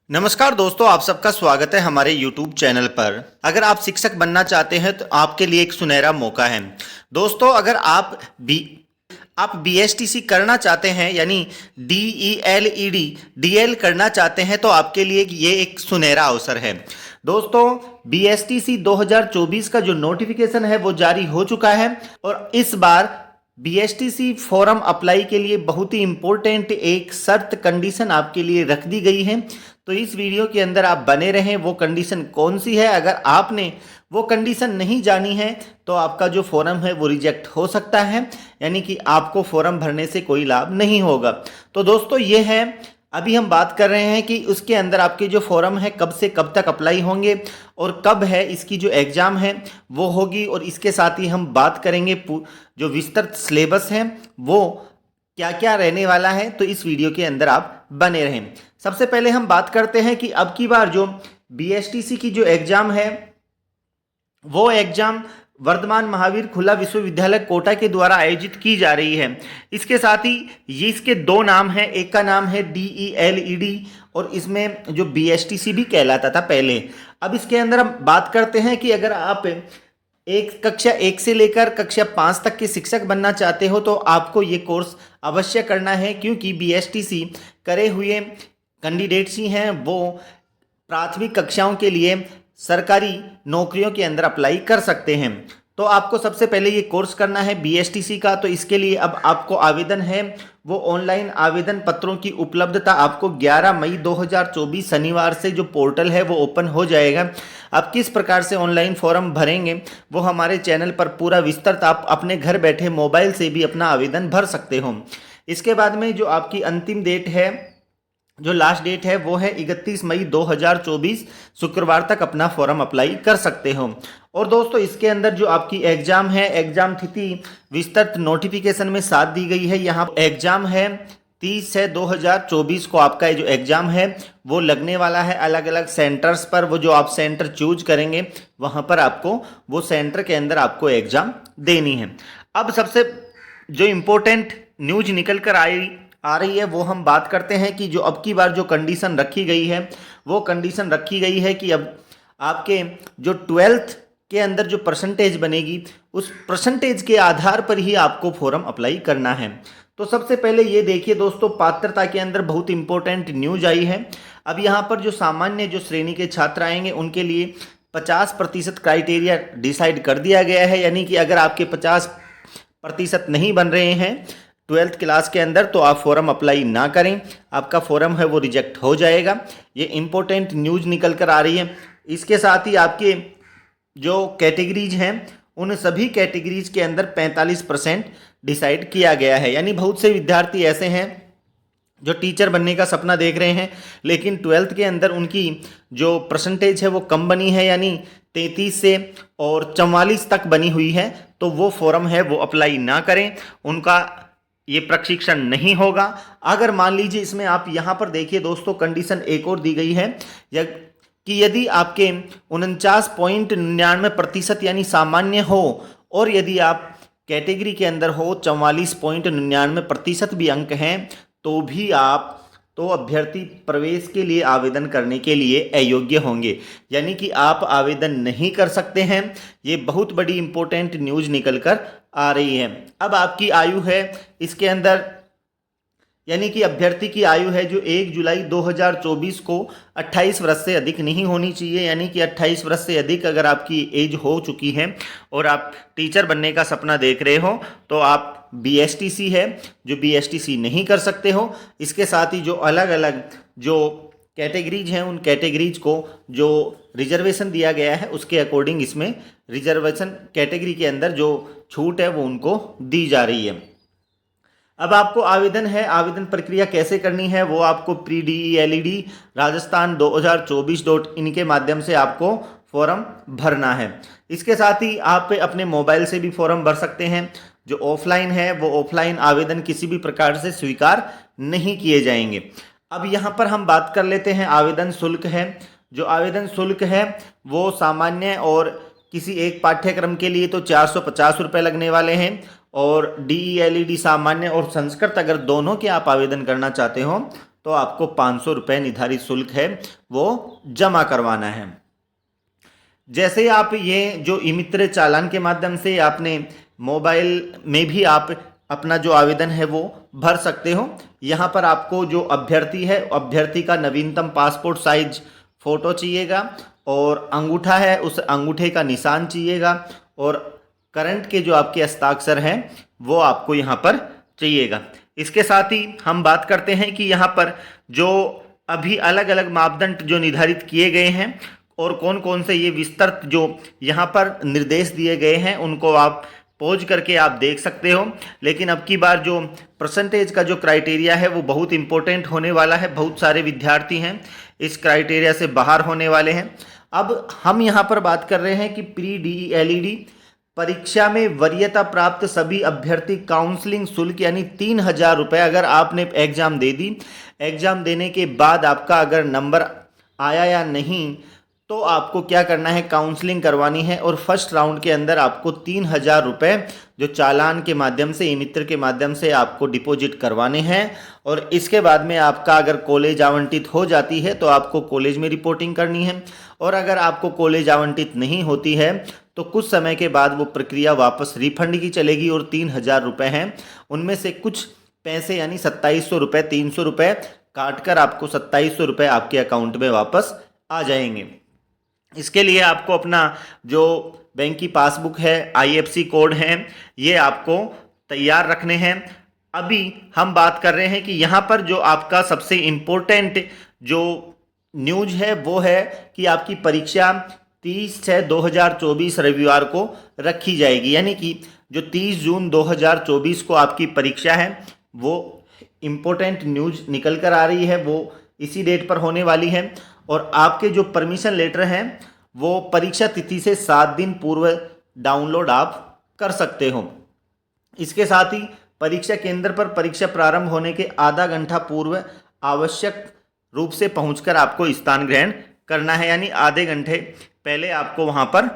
नमस्कार दोस्तों, आप सबका स्वागत है हमारे YouTube चैनल पर। अगर आप शिक्षक बनना चाहते हैं तो आपके लिए एक सुनहरा मौका है। दोस्तों, अगर आप BSTC करना चाहते हैं यानी DELED करना चाहते हैं तो आपके लिए ये एक सुनहरा अवसर है। दोस्तों, BSTC 2024 का जो नोटिफिकेशन है वो जारी हो चुका है और इस बार BSTC फॉर्म अप्लाई के लिए बहुत ही इंपॉर्टेंट एक शर्त कंडीशन आपके लिए रख दी गई है। तो इस वीडियो के अंदर आप बने रहें। वो कंडीशन कौन सी है, अगर आपने वो कंडीशन नहीं जानी है तो आपका जो फॉर्म है वो रिजेक्ट हो सकता है, यानी कि आपको फॉर्म भरने से कोई लाभ नहीं होगा। तो दोस्तों, ये है, अभी हम बात कर रहे हैं कि उसके अंदर आपके जो फॉर्म है कब से कब तक अप्लाई होंगे और कब है इसकी जो एग्ज़ाम है वो होगी, और इसके साथ ही हम बात करेंगे जो विस्तृत सिलेबस है वो क्या क्या रहने वाला है। तो इस वीडियो के अंदर आप बने रहें। सबसे पहले हम बात करते हैं कि अब की बार जो BSTC की जो एग्ज़ाम है वो एग्ज़ाम वर्धमान महावीर खुला विश्वविद्यालय कोटा के द्वारा आयोजित की जा रही है। इसके साथ ही ये इसके दो नाम हैं, एक का नाम है DELED और इसमें जो BSTC भी कहलाता था पहले। अब इसके अंदर हम बात करते हैं कि अगर आप कक्षा 1 से लेकर कक्षा 5 तक के शिक्षक बनना चाहते हो तो आपको ये कोर्स अवश्य करना है, क्योंकि BSTC करे हुए कैंडिडेट्स ही हैं वो प्राथमिक कक्षाओं के लिए सरकारी नौकरियों के अंदर अप्लाई कर सकते हैं। तो आपको सबसे पहले ये कोर्स करना है BSTC का। तो इसके लिए अब आपको आवेदन है वो ऑनलाइन आवेदन पत्रों की उपलब्धता आपको 11 मई 2024 शनिवार से जो पोर्टल है वो ओपन हो जाएगा। आप किस प्रकार से ऑनलाइन फॉर्म भरेंगे वो हमारे चैनल पर पूरा विस्तृत आप अपने घर बैठे मोबाइल से भी अपना आवेदन भर सकते हो। इसके बाद में जो आपकी अंतिम डेट है, जो लास्ट डेट है वो है 31 मई 2024 शुक्रवार तक अपना फॉर्म अप्लाई कर सकते हो। और दोस्तों, इसके अंदर जो आपकी एग्ज़ाम है, एग्ज़ाम तिथि विस्तृत नोटिफिकेशन में साथ दी गई है। यहाँ एग्ज़ाम है 30/6/2024 को आपका जो एग्ज़ाम है वो लगने वाला है अलग अलग सेंटर्स पर। वो जो आप सेंटर चूज करेंगे वहाँ पर आपको वो सेंटर के अंदर आपको एग्ज़ाम देनी है। अब सबसे जो इम्पोर्टेंट न्यूज निकल कर आ रही है वो हम बात करते हैं कि जो अब की बार जो कंडीशन रखी गई है वो कंडीशन रखी गई है कि अब आपके जो 12th के अंदर जो परसेंटेज बनेगी उस परसेंटेज के आधार पर ही आपको फॉर्म अप्लाई करना है। तो सबसे पहले ये देखिए दोस्तों, पात्रता के अंदर बहुत इंपॉर्टेंट न्यूज आई है। अब यहाँ पर जो सामान्य जो श्रेणी के छात्र आएंगे उनके लिए 50% क्राइटेरिया डिसाइड कर दिया गया है, यानी कि अगर आपके 50% नहीं बन रहे हैं 12th क्लास के अंदर तो आप फॉर्म अप्लाई ना करें, आपका फॉर्म है वो रिजेक्ट हो जाएगा। ये इंपॉर्टेंट न्यूज़ निकल कर आ रही है। इसके साथ ही आपके जो कैटेगरीज हैं उन सभी कैटेगरीज के अंदर 45% डिसाइड किया गया है, यानी बहुत से विद्यार्थी ऐसे हैं जो टीचर बनने का सपना देख रहे हैं लेकिन 12th के अंदर उनकी जो परसेंटेज है वो कम बनी है, यानी 33 से और 44 तक बनी हुई है। तो वो फॉर्म है वो अप्लाई ना करें, उनका ये प्रशिक्षण नहीं होगा। अगर मान लीजिए इसमें आप यहाँ पर देखिए दोस्तों, कंडीशन एक और दी गई है कि यदि आपके 49.99% यानी सामान्य हो और यदि आप कैटेगरी के अंदर हो 44.99% भी अंक हैं तो भी आप अभ्यर्थी प्रवेश के लिए आवेदन करने के लिए अयोग्य होंगे, यानी कि आप आवेदन नहीं कर सकते हैं। ये बहुत बड़ी इंपॉर्टेंट न्यूज़ निकल कर आ रही है। अब आपकी आयु है इसके अंदर, यानी कि अभ्यर्थी की आयु है जो 1 जुलाई 2024 को 28 वर्ष से अधिक नहीं होनी चाहिए, यानी कि 28 वर्ष से अधिक अगर आपकी एज हो चुकी है और आप टीचर बनने का सपना देख रहे हो तो आप BSTC है जो BSTC नहीं कर सकते हो। इसके साथ ही जो अलग अलग जो कैटेगरीज हैं उन कैटेगरीज को जो रिजर्वेशन दिया गया है उसके अकॉर्डिंग इसमें रिजर्वेशन कैटेगरी के अंदर जो छूट है वो उनको दी जा रही है। अब आपको आवेदन है, आवेदन प्रक्रिया कैसे करनी है वो आपको pre-DELED राजस्थान 2024.in के माध्यम से आपको फॉर्म भरना है। इसके साथ ही आप अपने मोबाइल से भी फॉर्म भर सकते हैं। जो ऑफलाइन है वो ऑफलाइन आवेदन किसी भी प्रकार से स्वीकार नहीं किए जाएंगे। अब यहाँ पर हम बात कर लेते हैं आवेदन शुल्क है। जो आवेदन शुल्क है वो सामान्य और किसी एक पाठ्यक्रम के लिए तो 450 रुपये लगने वाले हैं और DELED सामान्य और संस्कृत अगर दोनों के आप आवेदन करना चाहते हो तो आपको 500 रुपये निर्धारित शुल्क है वो जमा करवाना है। जैसे आप ये जो ई मित्र चालान के माध्यम से आपने मोबाइल में भी आप अपना जो आवेदन है वो भर सकते हो। यहाँ पर आपको जो अभ्यर्थी है, अभ्यर्थी का नवीनतम पासपोर्ट साइज फ़ोटो चाहिएगा और अंगूठा है उस अंगूठे का निशान चाहिएगा और करंट के जो आपके हस्ताक्षर हैं वो आपको यहाँ पर चाहिएगा। इसके साथ ही हम बात करते हैं कि यहाँ पर जो अभी अलग अलग मापदंड जो निर्धारित किए गए हैं और कौन कौन से ये विस्तृत जो यहाँ पर निर्देश दिए गए हैं उनको आप पॉज करके आप देख सकते हो। लेकिन अब की बार जो परसेंटेज का जो क्राइटेरिया है वो बहुत इंपॉर्टेंट होने वाला है। बहुत सारे विद्यार्थी हैं इस क्राइटेरिया से बाहर होने वाले हैं। अब हम यहाँ पर बात कर रहे हैं कि प्री DELED परीक्षा में वरीयता प्राप्त सभी अभ्यर्थी काउंसलिंग शुल्क यानी 3000 रुपये अगर आपने एग्जाम दे दी, एग्जाम देने के बाद आपका अगर नंबर आया या नहीं तो आपको क्या करना है, काउंसलिंग करवानी है और फर्स्ट राउंड के अंदर आपको 3000 रुपये जो चालान के माध्यम से, ई मित्र के माध्यम से आपको डिपॉजिट करवाने हैं। और इसके बाद में आपका अगर कॉलेज आवंटित हो जाती है तो आपको कॉलेज में रिपोर्टिंग करनी है और अगर आपको कॉलेज आवंटित नहीं होती है तो कुछ समय के बाद वो प्रक्रिया वापस रिफंड की चलेगी और 3000 रुपये हैं उनमें से कुछ पैसे यानी 2700 रुपये, 300 रुपये काट कर आपको 2700 रुपये आपके अकाउंट में वापस आ जाएंगे। इसके लिए आपको अपना जो बैंक की पासबुक है, IFSC कोड हैं, ये आपको तैयार रखने हैं। अभी हम बात कर रहे हैं कि यहाँ पर जो आपका सबसे इम्पोर्टेंट जो न्यूज है वो है कि आपकी परीक्षा 30/6/2024 रविवार को रखी जाएगी। यानी कि जो 30 जून 2024 को आपकी परीक्षा है वो इम्पोर्टेंट न्यूज निकल कर आ रही है, वो इसी डेट पर होने वाली है। और आपके जो परमिशन लेटर हैं वो परीक्षा तिथि से 7 दिन पूर्व डाउनलोड आप कर सकते हो। इसके साथ ही परीक्षा केंद्र पर परीक्षा प्रारंभ होने के आधा घंटा पूर्व आवश्यक रूप से पहुंचकर आपको स्थान ग्रहण करना है, यानी आधे घंटे पहले आपको वहां पर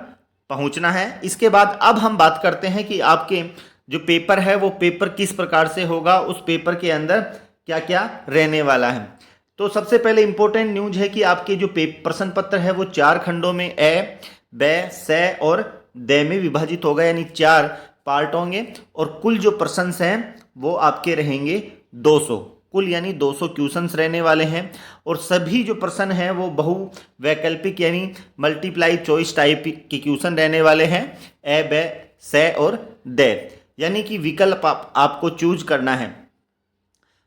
पहुंचना है। इसके बाद अब हम बात करते हैं कि आपके जो पेपर है वो पेपर किस प्रकार से होगा, उस पेपर के अंदर क्या क्या रहने वाला है। तो सबसे पहले इंपॉर्टेंट न्यूज है कि आपके जो प्रश्न पत्र है वो 4 खंडों में ए, ब, स और द में विभाजित होगा, यानी 4 पार्ट होंगे और कुल जो प्रश्न हैं वो आपके रहेंगे 200 कुल, यानी 200 क्वेश्चंस रहने वाले हैं। और सभी जो प्रश्न हैं वो बहु वैकल्पिक यानी मल्टीप्लाई चॉइस टाइप के क्वेश्चन रहने वाले हैं, ए, ब, स और द, यानी कि विकल्प आपको चूज करना है।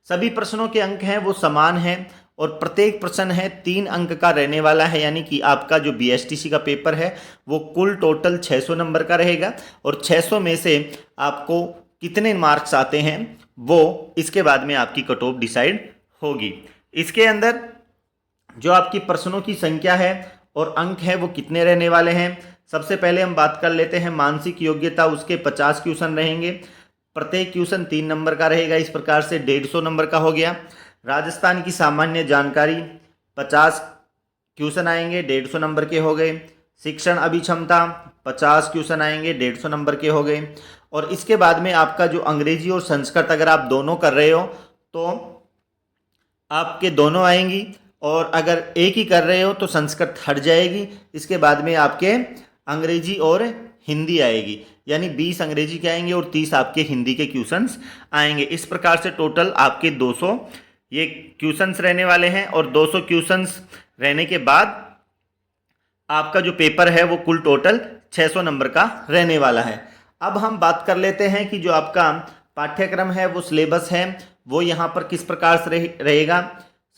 सभी प्रश्नों के अंक हैं वो समान हैं और प्रत्येक प्रश्न है 3 अंक का रहने वाला है, यानी कि आपका जो BSTC का पेपर है वो कुल टोटल 600 नंबर का रहेगा और 600 में से आपको कितने मार्क्स आते हैं वो इसके बाद में आपकी कट ऑफ डिसाइड होगी। इसके अंदर जो आपकी प्रश्नों की संख्या है और अंक है वो कितने रहने वाले हैं। सबसे पहले हम बात कर लेते हैं मानसिक योग्यता, उसके 50 क्वेश्चन रहेंगे, प्रत्येक क्वेश्चन 3 नंबर का रहेगा, इस प्रकार से 150 नंबर का हो गया। राजस्थान की सामान्य जानकारी 50 क्वेश्चन आएंगे, 150 नंबर के हो गए। शिक्षण अभिक्षमता 50 क्वेश्चन आएंगे, 150 नंबर के हो गए। और इसके बाद में आपका जो अंग्रेजी और संस्कृत अगर आप दोनों कर रहे हो तो आपके दोनों आएंगी और अगर एक ही कर रहे हो तो संस्कृत हट जाएगी। इसके बाद में आपके अंग्रेजी और हिंदी आएगी, यानी 20 अंग्रेजी के आएंगे और 30 आपके हिंदी के क्वेश्चंस आएंगे। इस प्रकार से टोटल आपके 200 ये क्वेश्चंस रहने वाले हैं और 200 क्वेश्चंस रहने के बाद आपका जो पेपर है वो कुल टोटल 600 नंबर का रहने वाला है। अब हम बात कर लेते हैं कि जो आपका पाठ्यक्रम है वो सिलेबस है वो यहाँ पर किस प्रकार से रहेगा।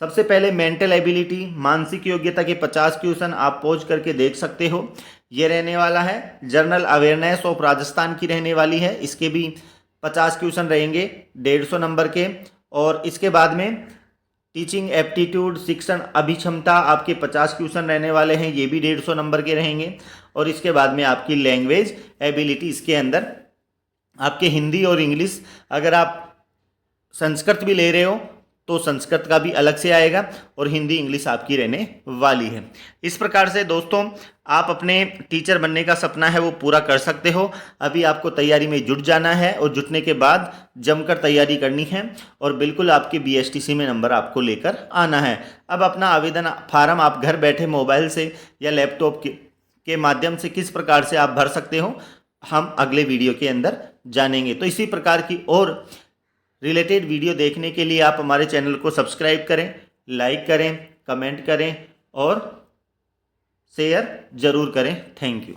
सबसे पहले मेंटल एबिलिटी, मानसिक योग्यता के 50 क्वेश्चन आप पॉज करके देख सकते हो, ये रहने वाला है। जनरल अवेयरनेस ऑफ राजस्थान की रहने वाली है, इसके भी 50 क्वेश्चन रहेंगे 150 नंबर के। और इसके बाद में टीचिंग एप्टीट्यूड, शिक्षण अभिक्षमता आपके 50 क्वेश्चन रहने वाले हैं, ये भी 150 नंबर के रहेंगे। और इसके बाद में आपकी लैंग्वेज एबिलिटी, इसके अंदर आपके हिंदी और इंग्लिश, अगर आप संस्कृत भी ले रहे हो तो संस्कृत का भी अलग से आएगा और हिंदी इंग्लिश आपकी रहने वाली है। इस प्रकार से दोस्तों आप अपने टीचर बनने का सपना है वो पूरा कर सकते हो। अभी आपको तैयारी में जुट जाना है और जुटने के बाद जमकर तैयारी करनी है और बिल्कुल आपके BSTC में नंबर आपको लेकर आना है। अब अपना आवेदन फार्म आप घर बैठे मोबाइल से या लैपटॉप के माध्यम से किस प्रकार से आप भर सकते हो हम अगले वीडियो के अंदर जानेंगे। तो इसी प्रकार की और रिलेटेड वीडियो देखने के लिए आप हमारे चैनल को सब्सक्राइब करें, लाइक करें, कमेंट करें और शेयर जरूर करें। Thank you.